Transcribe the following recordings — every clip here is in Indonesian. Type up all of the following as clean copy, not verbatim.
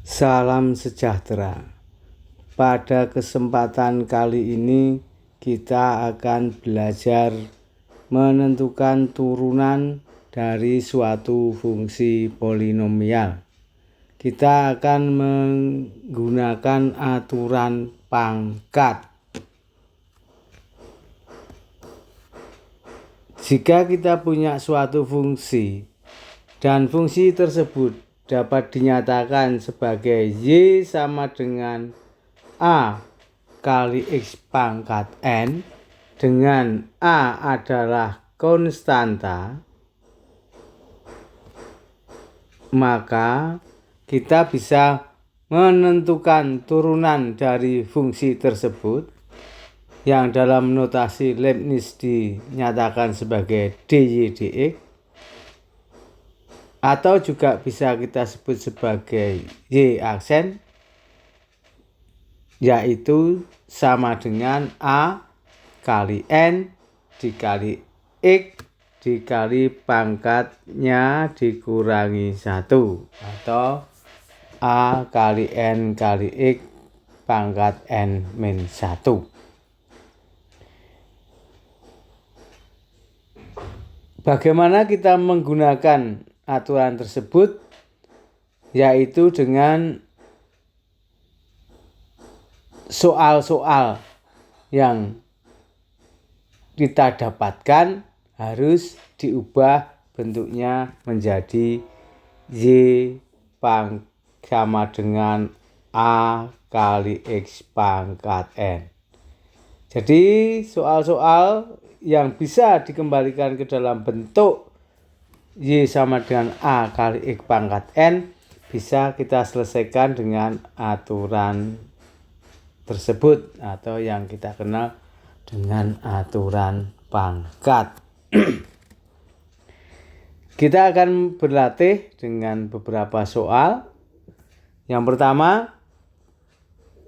Salam sejahtera. Pada kesempatan kali ini kita akan belajar menentukan turunan dari suatu fungsi polinomial. Kita akan menggunakan aturan pangkat. Jika kita punya suatu fungsi dan fungsi tersebut dapat dinyatakan sebagai Y sama dengan A kali X pangkat N, dengan A adalah konstanta, maka kita bisa menentukan turunan dari fungsi tersebut yang dalam notasi Leibniz dinyatakan sebagai dy dx, atau juga bisa kita sebut sebagai y aksen, yaitu sama dengan A kali N dikali X dikali pangkatnya dikurangi 1, atau A kali N kali X pangkat N min 1. Bagaimana kita menggunakan aturan tersebut? Yaitu dengan soal-soal yang kita dapatkan harus diubah bentuknya menjadi Y sama dengan A kali X pangkat N. Jadi soal-soal yang bisa dikembalikan ke dalam bentuk Y sama dengan A kali X pangkat N bisa kita selesaikan dengan aturan tersebut, atau yang kita kenal dengan aturan pangkat. Kita akan berlatih dengan beberapa soal. Yang pertama,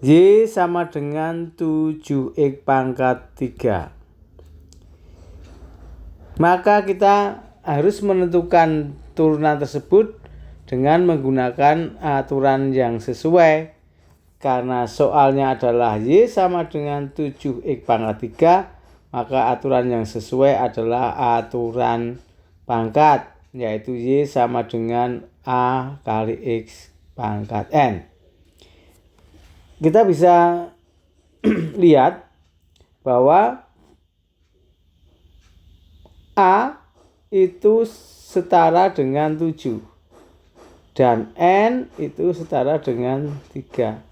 Y sama dengan 7X pangkat 3. Maka kita harus menentukan turunan tersebut dengan menggunakan aturan yang sesuai. Karena soalnya adalah Y sama dengan 7X pangkat 3, maka aturan yang sesuai adalah aturan pangkat, yaitu Y sama dengan A kali X pangkat N. Kita bisa lihat bahwa A itu setara dengan 7 dan N itu setara dengan 3.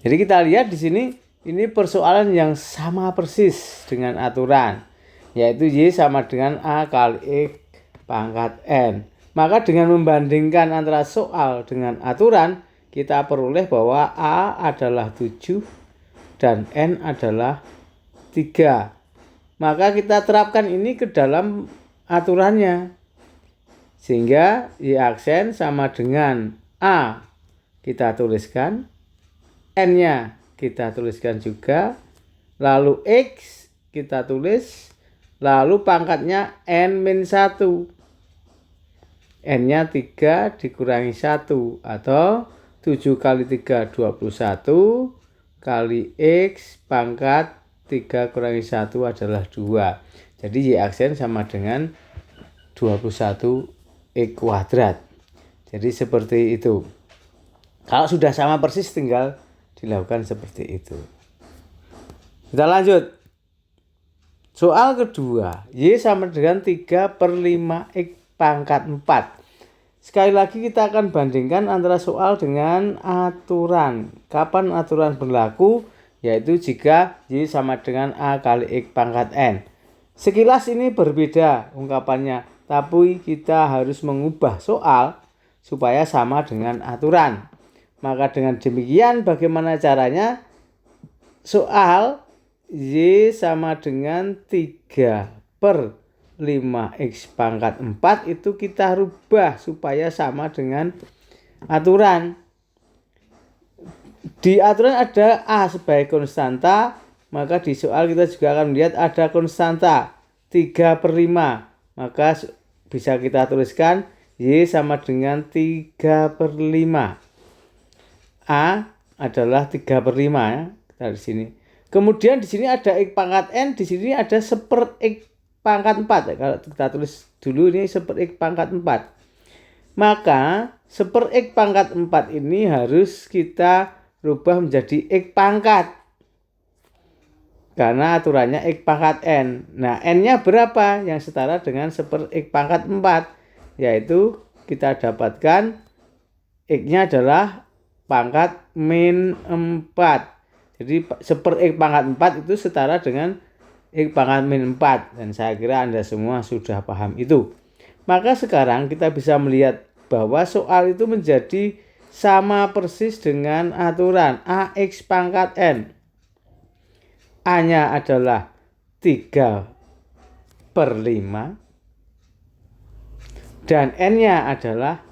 Jadi kita lihat di sini, ini persoalan yang sama persis dengan aturan, yaitu Y sama dengan A kali X pangkat N. Maka dengan membandingkan antara soal dengan aturan, kita peroleh bahwa A adalah 7 dan N adalah 3. Maka kita terapkan ini ke dalam aturannya. Sehingga Y aksen sama dengan A kita tuliskan, N-nya kita tuliskan juga, lalu X kita tulis, lalu pangkatnya N-1. N-nya 3 dikurangi 1, atau 7 kali 3 21 kali X pangkat 3 kurangi 1 adalah 2. Jadi Y aksen sama dengan 21 X kuadrat. Jadi seperti itu. Kalau sudah sama persis tinggal dilakukan seperti itu. Kita lanjut. Soal kedua, Y sama dengan 3 per 5 X pangkat 4. Sekali lagi kita akan bandingkan antara soal dengan aturan. Kapan aturan berlaku? Yaitu jika Y sama dengan A kali X pangkat N. Sekilas ini berbeda ungkapannya, tapi kita harus mengubah soal supaya sama dengan aturan. Maka dengan demikian bagaimana caranya? Soal Y sama dengan 3 per 5X pangkat 4 itu kita rubah supaya sama dengan aturan. Di aturan ada A sebagai konstanta, maka di soal kita juga akan melihat ada konstanta 3 per 5. Maka bisa kita tuliskan Y sama dengan 3/5. A adalah 3/5 ya, dari sini. Kemudian di sini ada X pangkat N, di sini ada 1/X pangkat 4. Ya, kalau kita tulis dulu ini 1/X pangkat 4. Maka 1/X pangkat 4 ini harus kita rubah menjadi X pangkat. Karena aturannya X pangkat N. Nah, N-nya berapa? Yang setara dengan 1/X pangkat 4. Yaitu kita dapatkan X-nya adalah pangkat min 4. Jadi 1/X pangkat 4 itu setara dengan X pangkat min 4. Dan saya kira Anda semua sudah paham itu. Maka sekarang kita bisa melihat bahwa soal itu menjadi sama persis dengan aturan AX pangkat N. A-nya adalah 3/5. Dan N-nya adalah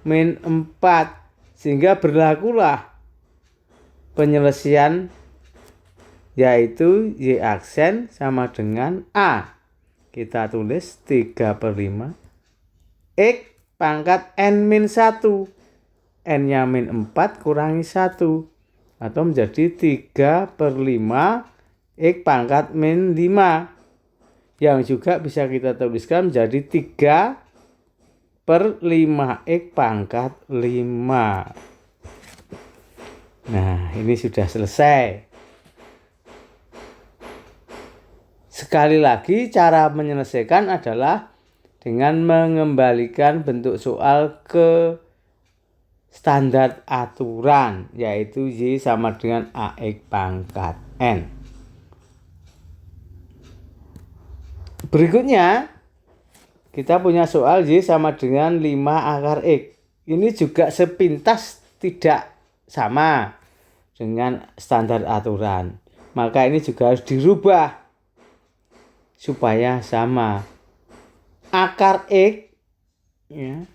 min 4. Sehingga berlakulah penyelesaian yaitu Y aksen sama dengan A. Kita tulis 3/5 X pangkat N min 1. N-nya min 4 kurangi 1. Atau menjadi 3/5 X pangkat min 5. Yang juga bisa kita tuliskan menjadi 3/5 X pangkat 5. Nah, ini sudah selesai. Sekali lagi, cara menyelesaikan adalah dengan mengembalikan bentuk soal ke standar aturan, yaitu Y sama dengan AX pangkat N. Berikutnya, kita punya soal Y sama dengan 5 akar X. Ini juga sepintas tidak sama dengan standar aturan. Maka ini juga harus dirubah supaya sama. Akar X ya,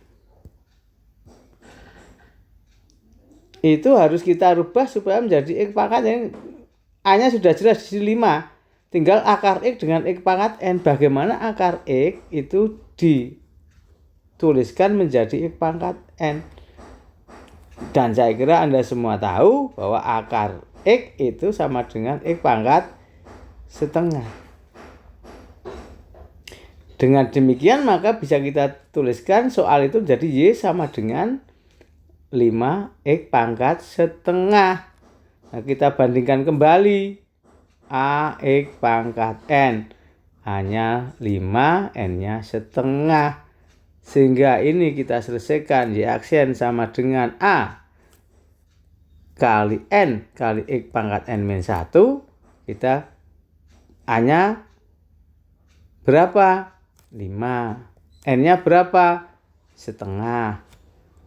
itu harus kita rubah supaya menjadi X pangkat N. A-nya sudah jelas di sini 5. Tinggal akar X dengan X pangkat N. Bagaimana akar X itu dituliskan menjadi X pangkat N. Dan saya kira Anda semua tahu bahwa akar X itu sama dengan X pangkat setengah. Dengan demikian maka bisa kita tuliskan soal itu jadi Y sama dengan 5X pangkat setengah. Nah, kita bandingkan kembali AX pangkat N. A-nya 5, N-nya setengah. Sehingga ini kita selesaikan Y aksen sama dengan A kali N kali X pangkat N min 1. Kita A-nya berapa? 5. N-nya berapa? Setengah.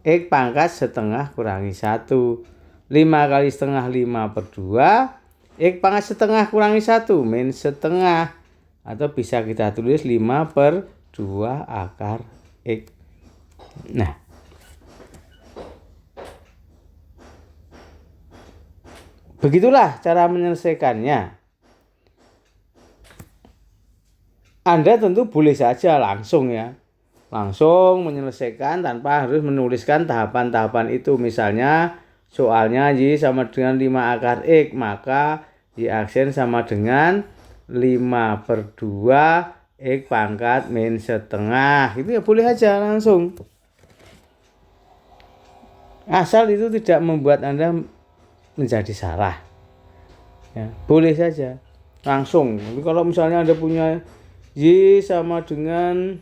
X pangkat setengah kurangi 1. 5 kali setengah 5/2. X pangkat setengah kurangi 1 min setengah. Atau bisa kita tulis 5/2 akar X. Nah, begitulah cara menyelesaikannya. Anda tentu boleh saja langsung menyelesaikan tanpa harus menuliskan tahapan-tahapan itu. Misalnya soalnya Y sama dengan 5 akar X, maka Y aksen sama dengan 5/2 X pangkat min setengah. Itu ya boleh aja langsung. Asal itu tidak membuat Anda menjadi salah. Ya, boleh saja langsung. Tapi kalau misalnya Anda punya Y sama dengan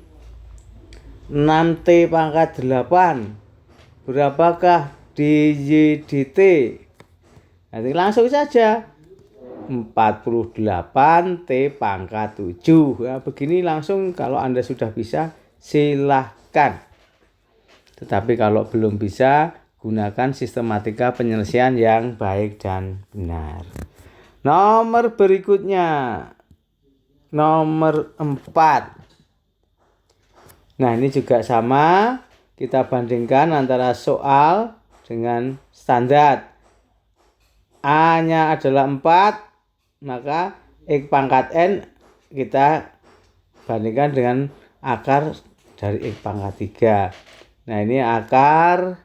6T pangkat 8. Berapakah DY dt? Nanti langsung saja 48T pangkat 7. Ya, begini langsung kalau Anda sudah bisa silahkan. Tetapi kalau belum bisa, gunakan sistematika penyelesaian yang baik dan benar. Nomor berikutnya. Nomor 4. Nah, ini juga sama. Kita bandingkan antara soal dengan standar. A-nya adalah 4, maka X pangkat N kita bandingkan dengan akar dari X pangkat 3. Nah, ini akar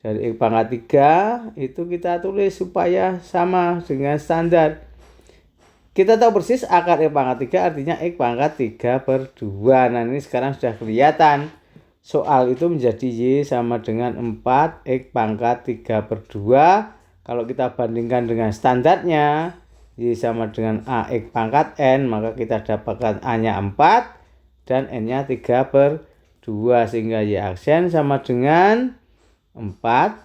dari X pangkat 3 itu kita tulis supaya sama dengan standar. Kita tahu persis akar X pangkat 3 artinya X pangkat 3/2. Nah, ini sekarang sudah kelihatan. Soal itu menjadi Y sama dengan 4 X pangkat 3/2. Kalau kita bandingkan dengan standarnya, Y sama dengan AX pangkat N, maka kita dapatkan A-nya 4 dan N-nya 3/2. Sehingga Y aksen sama dengan 4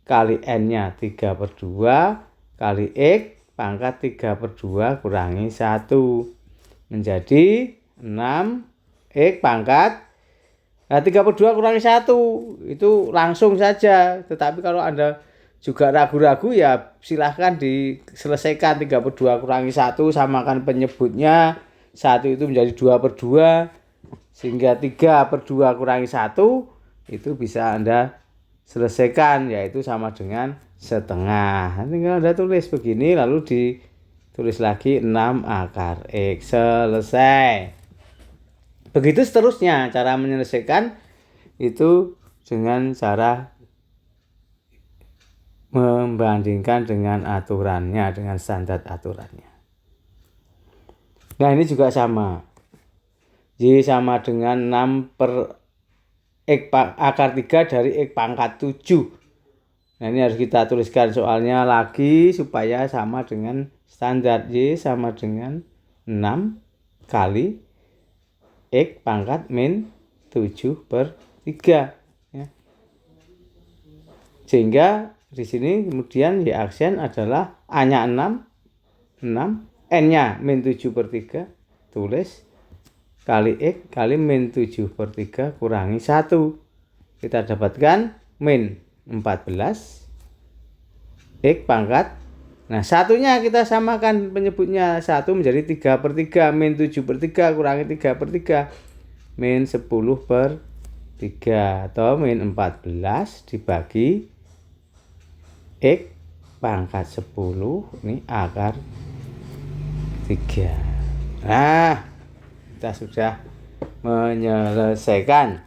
kali N-nya 3/2 kali X pangkat 3/2 kurangi 1. Menjadi 6 X pangkat 3/2 kurangi 1. Itu langsung saja. Tetapi kalau Anda juga ragu-ragu ya silahkan diselesaikan. 3/2 kurangi 1 samakan penyebutnya. 1 itu menjadi 2/2. Sehingga 3/2 kurangi 1 itu bisa Anda selesaikan, yaitu sama dengan setengah. Nanti kalau Anda tulis begini lalu ditulis lagi 6 akar X. Selesai. Begitu seterusnya cara menyelesaikan itu dengan cara membandingkan dengan aturannya, dengan standar aturannya. Nah, ini juga sama. Y sama dengan 6 per X akar 3 dari X pangkat 7. Nah, ini harus kita tuliskan soalnya lagi supaya sama dengan standar. Y sama dengan 6 kali X pangkat min 7/3. Ya. Sehingga di sini kemudian Y aksen adalah A-nya 6, N-nya min 7/3, tulis kali X kali min 7/3 kurangi 1. Kita dapatkan min 14 X pangkat. Nah, satunya kita samakan penyebutnya. 1 menjadi 3/3. Min 7/3 kurangi 3/3. Min 10/3 atau min 14 dibagi X pangkat 10. Ini akar 3. Nah, kita sudah menyelesaikan.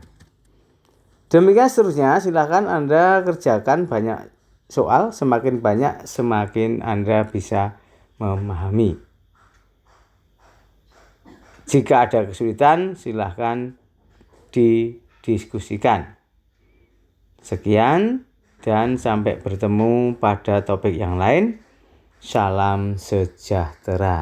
Demikian seterusnya, silakan Anda kerjakan banyak soal. Semakin banyak semakin Anda bisa memahami. Jika ada kesulitan silahkan didiskusikan. Sekian dan sampai bertemu pada topik yang lain. Salam sejahtera.